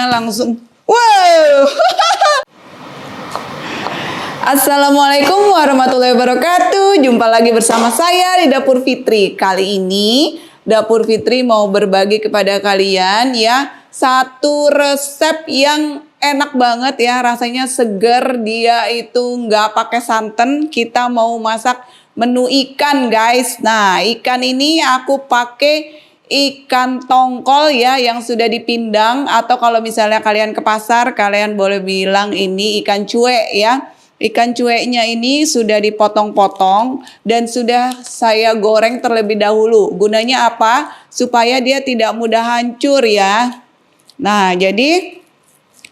ya, langsung. Wow. Assalamualaikum warahmatullahi wabarakatuh. Jumpa lagi bersama saya di Dapur Fitri. Kali ini Dapur Fitri mau berbagi kepada kalian ya satu resep yang enak banget ya, rasanya seger, dia itu nggak pakai santan. Kita mau masak menu ikan guys. Nah, ikan ini aku pakai ikan tongkol ya yang sudah dipindang, atau kalau misalnya kalian ke pasar kalian boleh bilang ini ikan cuek ya. Ikan cueknya ini sudah dipotong-potong dan sudah saya goreng terlebih dahulu. Gunanya apa? Supaya dia tidak mudah hancur ya. Nah, jadi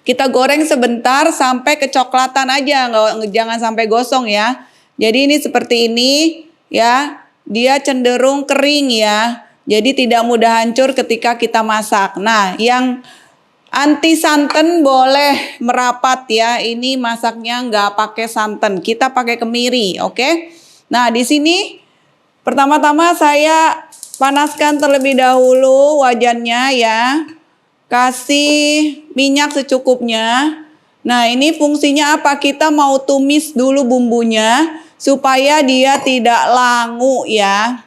kita goreng sebentar sampai kecoklatan aja, jangan sampai gosong ya. Jadi ini seperti ini ya, dia cenderung kering ya. Jadi tidak mudah hancur ketika kita masak. Nah, yang anti santan boleh merapat ya. Ini masaknya nggak pakai santan, kita pakai kemiri, oke? Nah, di sini pertama-tama saya panaskan terlebih dahulu wajannya ya. Kasih minyak secukupnya. Nah, ini fungsinya apa? Kita mau tumis dulu bumbunya supaya dia tidak langu ya.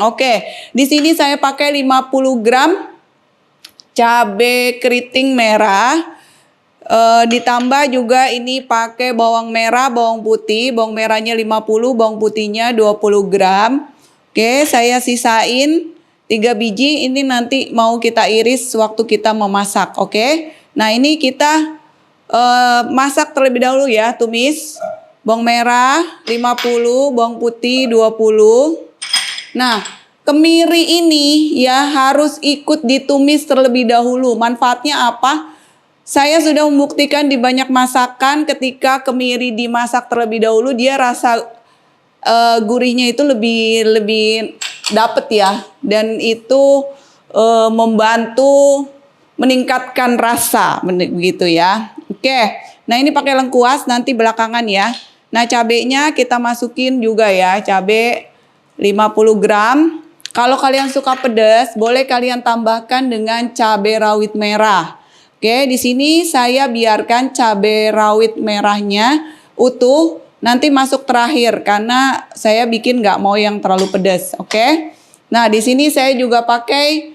Oke, di sini saya pakai 50 gram cabai keriting merah, ditambah juga ini pakai bawang merah, bawang putih, bawang merahnya 50, bawang putihnya 20 gram. Oke, saya sisain 3 biji, ini nanti mau kita iris waktu kita memasak. Oke, nah ini kita masak terlebih dahulu ya, tumis. Bawang merah 50, bawang putih 20. Nah, kemiri ini ya harus ikut ditumis terlebih dahulu. Manfaatnya apa? Saya sudah membuktikan di banyak masakan ketika kemiri dimasak terlebih dahulu, dia rasa gurihnya itu lebih dapet ya. Dan itu membantu meningkatkan rasa begitu ya. Oke. Nah, ini pakai lengkuas nanti belakangan ya. Nah, cabenya kita masukin juga ya, cabai 50 gram. Kalau kalian suka pedas, boleh kalian tambahkan dengan cabai rawit merah. Oke, di sini saya biarkan cabai rawit merahnya utuh, nanti masuk terakhir karena saya bikin nggak mau yang terlalu pedas. Oke. Nah, di sini saya juga pakai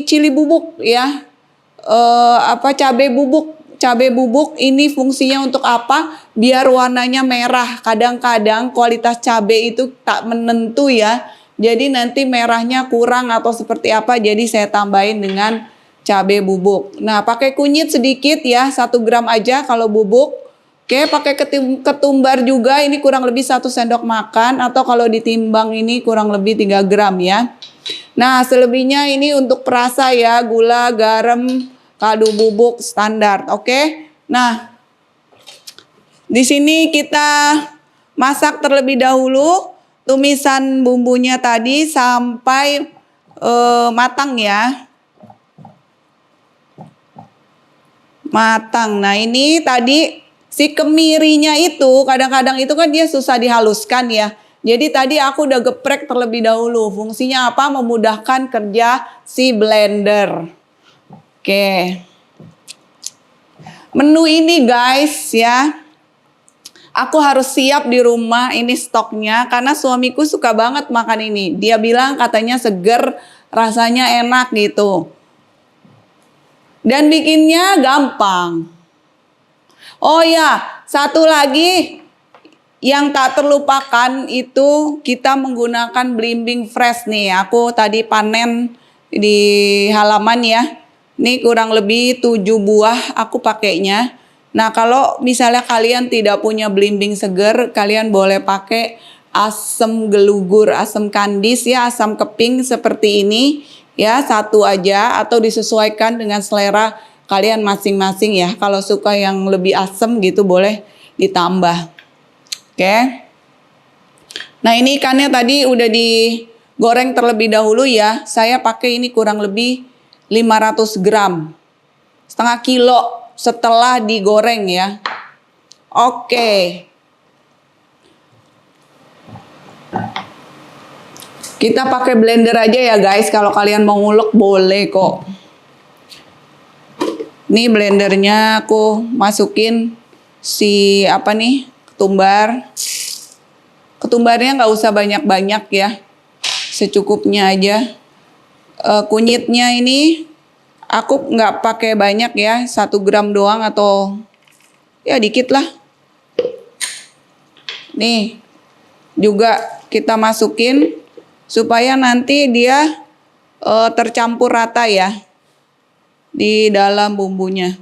cili bubuk ya. Cabai bubuk. Cabai bubuk ini fungsinya untuk apa? Biar warnanya merah. Kadang-kadang kualitas cabai itu tak menentu ya. Jadi nanti merahnya kurang atau seperti apa. Jadi saya tambahin dengan cabai bubuk. Nah, pakai kunyit sedikit ya, 1 gram aja kalau bubuk. Oke, pakai ketumbar juga, ini kurang lebih 1 sendok makan. Atau kalau ditimbang ini kurang lebih 3 gram ya. Nah, selebihnya ini untuk perasa ya, gula, garam, kaldu bubuk standar, oke? Nah, di sini kita masak terlebih dahulu tumisan bumbunya tadi sampai matang ya. Matang. Nah, ini tadi si kemirinya itu kadang-kadang itu kan dia susah dihaluskan ya. Jadi tadi aku udah geprek terlebih dahulu. Fungsinya apa? Memudahkan kerja si blender. Oke. Menu ini guys ya, aku harus siap di rumah ini stoknya karena suamiku suka banget makan ini. Dia bilang katanya seger, rasanya enak gitu. Dan bikinnya gampang. Oh ya, satu lagi yang tak terlupakan itu kita menggunakan belimbing fresh nih. Aku tadi panen di halaman ya. Ini kurang lebih 7 buah aku pakainya. Nah, kalau misalnya kalian tidak punya belimbing seger, kalian boleh pakai asam gelugur, asam kandis ya, asam keping seperti ini ya, 1 aja atau disesuaikan dengan selera kalian masing-masing ya. Kalau suka yang lebih asam gitu boleh ditambah. Oke. Nah, ini ikannya tadi udah digoreng terlebih dahulu ya. Saya pakai ini kurang lebih 500 gram, setengah kilo setelah digoreng ya. Oke. Kita pakai blender aja ya guys, kalau kalian mau ngulek boleh kok. Nih blendernya aku masukin si apa nih, ketumbar. Ketumbarnya nggak usah banyak-banyak ya, secukupnya aja. Kunyitnya ini aku nggak pakai banyak ya, 1 gram doang atau ya dikit lah. Nih juga kita masukin supaya nanti dia tercampur rata ya di dalam bumbunya.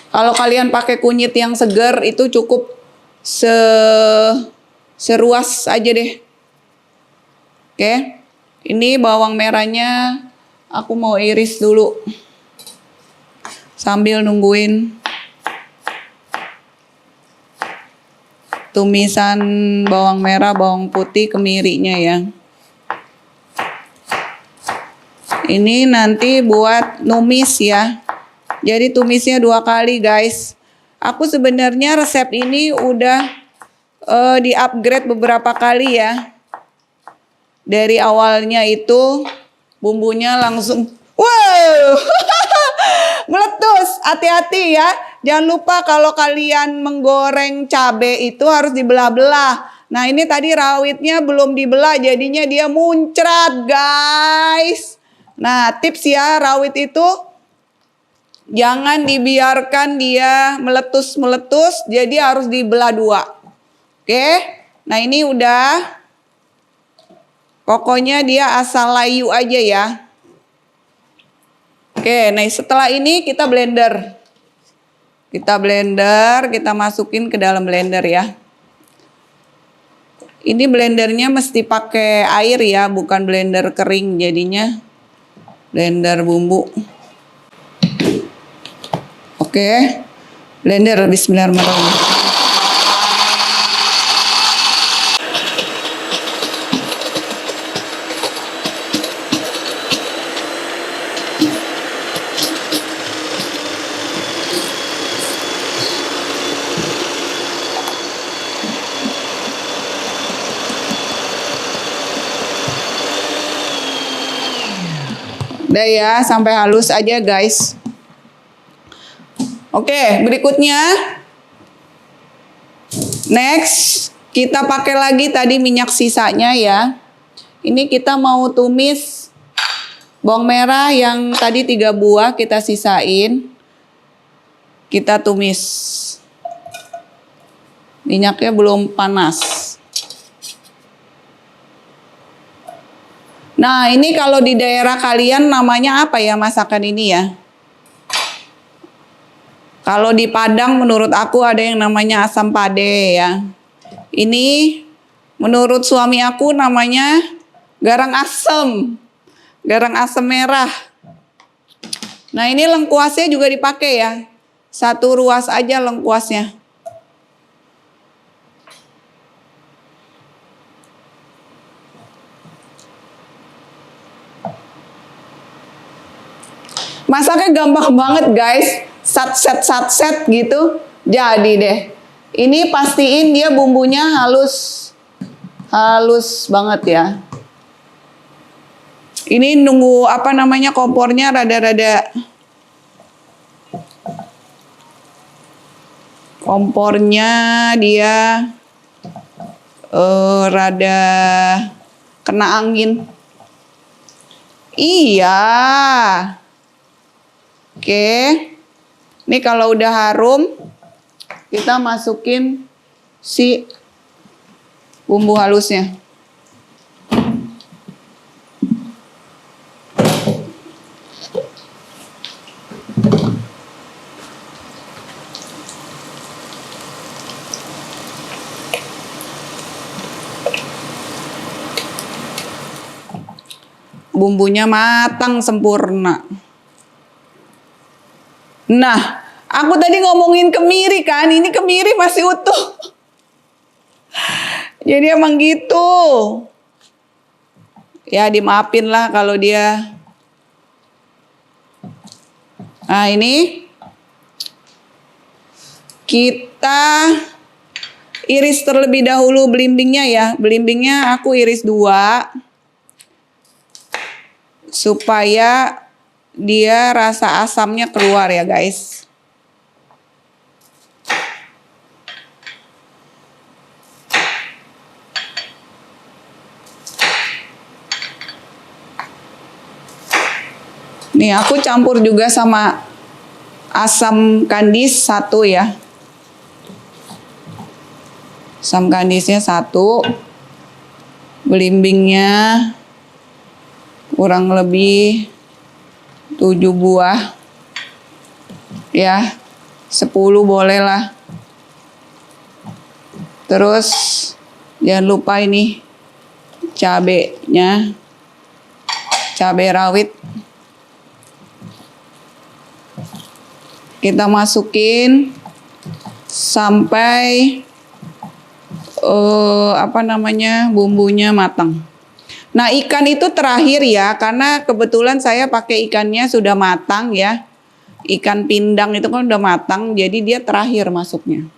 Kalau kalian pakai kunyit yang segar itu cukup seruas aja deh. Oke, ini bawang merahnya aku mau iris dulu sambil nungguin tumisan bawang merah, bawang putih, kemirinya ya. Ini nanti buat numis ya. Jadi tumisnya 2 kali guys. Aku sebenarnya resep ini udah di-upgrade beberapa kali ya. Dari awalnya itu bumbunya langsung wow meletus. Hati-hati ya. Jangan lupa kalau kalian menggoreng cabai itu harus dibelah-belah. Nah ini tadi rawitnya belum dibelah jadinya dia muncrat guys. Nah tips ya, rawit itu jangan dibiarkan dia meletus-meletus, jadi harus dibelah 2. Oke, nah ini udah. Pokoknya dia asal layu aja ya. Oke, nah setelah ini kita blender. Kita masukin ke dalam blender ya. Ini blendernya mesti pakai air ya, bukan blender kering jadinya. Blender bumbu. Oke, blender, bismillahirrahmanirrahim. Udah ya, sampai halus aja guys. Oke, berikutnya next kita pakai lagi tadi minyak sisanya ya. Ini kita mau tumis bawang merah yang tadi 3 buah kita sisain. Kita tumis. Minyaknya belum panas. Nah, ini kalau di daerah kalian namanya apa ya masakan ini ya? Kalau di Padang menurut aku ada yang namanya asam pade ya. Ini menurut suami aku namanya garang asem. Garang asem merah. Nah, ini lengkuasnya juga dipakai ya. 1 ruas aja lengkuasnya. Masaknya gampang banget guys. Satset gitu. Jadi deh. Ini pastiin dia bumbunya halus. Halus banget ya. Ini nunggu apa namanya kompornya rada-rada. Kompornya dia rada kena angin. Iya. Oke. Ini kalau udah harum, kita masukin si bumbu halusnya. Bumbunya matang sempurna. Nah, aku tadi ngomongin kemiri kan, ini kemiri masih utuh. Jadi emang gitu. Ya dimaafin lah kalau dia. Nah ini kita iris terlebih dahulu belimbingnya ya. Belimbingnya aku iris 2. supaya dia rasa asamnya keluar ya guys. Nih aku campur juga sama asam kandis 1 ya. Asam kandisnya 1. Belimbingnya kurang lebih 7 buah. Ya, 10 boleh lah. Terus jangan lupa ini cabenya. Cabai rawit. Kita masukin sampai bumbunya matang. Nah, ikan itu terakhir ya, karena kebetulan saya pakai ikannya sudah matang ya. Ikan pindang itu kan udah matang, jadi dia terakhir masuknya.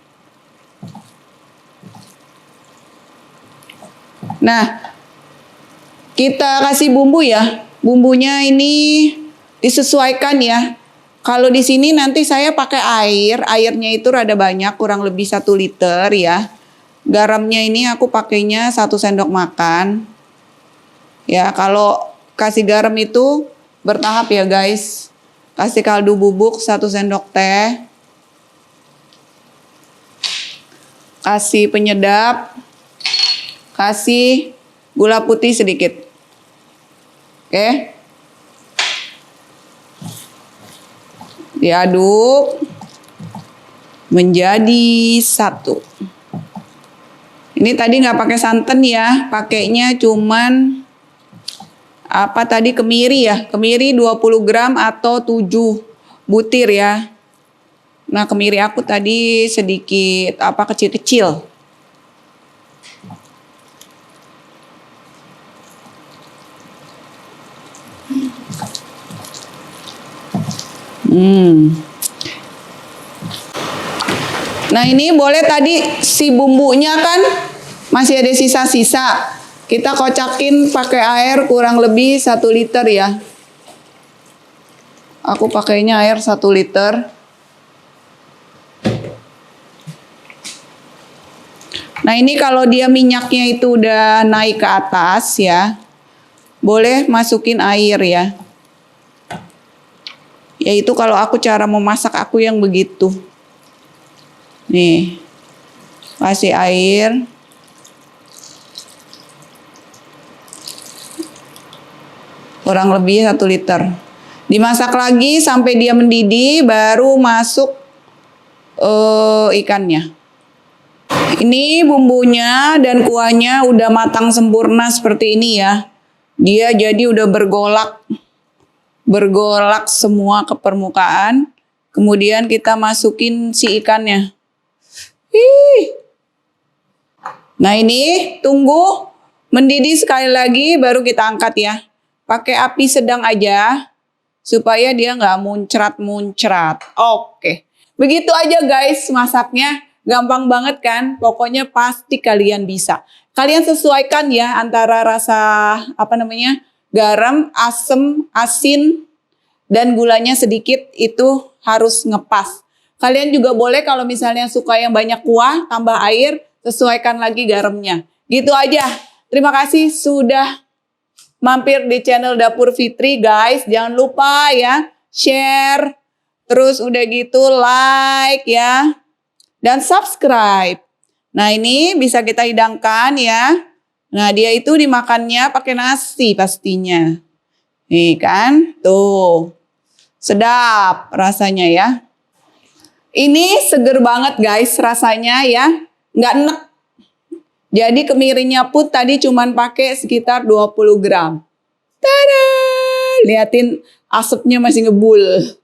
Nah, kita kasih bumbu ya. Bumbunya ini disesuaikan ya. Kalau di sini nanti saya pakai air, airnya itu rada banyak, kurang lebih 1 liter ya. Garamnya ini aku pakainya 1 sendok makan. Ya, kalau kasih garam itu bertahap ya guys. Kasih kaldu bubuk 1 sendok teh. Kasih penyedap. Kasih gula putih sedikit. Oke. Diaduk menjadi 1. Ini tadi nggak pakai santan ya, pakainya cuman kemiri ya, kemiri 20 gram atau 7 butir ya. Nah, kemiri aku tadi sedikit kecil-kecil. Nah, ini boleh tadi si bumbunya kan masih ada sisa-sisa. Kita kocakin pakai air kurang lebih 1 liter ya. Aku pakainya air 1 liter. Nah, ini kalau dia minyaknya itu udah naik ke atas ya, boleh masukin air ya. Yaitu kalau aku cara memasak aku yang begitu. Nih, kasih air. Kurang lebih 1 liter. Dimasak lagi sampai dia mendidih, baru masuk ikannya. Ini bumbunya dan kuahnya udah matang sempurna seperti ini ya. Dia jadi udah bergolak semua ke permukaan. Kemudian kita masukin si ikannya. Nah, ini tunggu mendidih sekali lagi baru kita angkat ya. Pakai api sedang aja supaya dia nggak muncrat-muncrat. Oke. Begitu aja guys masaknya. Gampang banget kan? Pokoknya pasti kalian bisa. Kalian sesuaikan ya antara rasa garam, asam, asin, dan gulanya sedikit, itu harus ngepas. Kalian juga boleh kalau misalnya suka yang banyak kuah, tambah air, sesuaikan lagi garamnya. Gitu aja. Terima kasih sudah mampir di channel Dapur Fitri guys. Jangan lupa ya, share, terus udah gitu like ya, dan subscribe. Nah, ini bisa kita hidangkan ya. Nah, dia itu dimakannya pakai nasi pastinya. Nih kan, tuh. Sedap rasanya ya. Ini seger banget guys rasanya ya. Nggak enek. Jadi kemirinya pun tadi cuman pakai sekitar 20 gram. Tada! Liatin asapnya masih ngebul.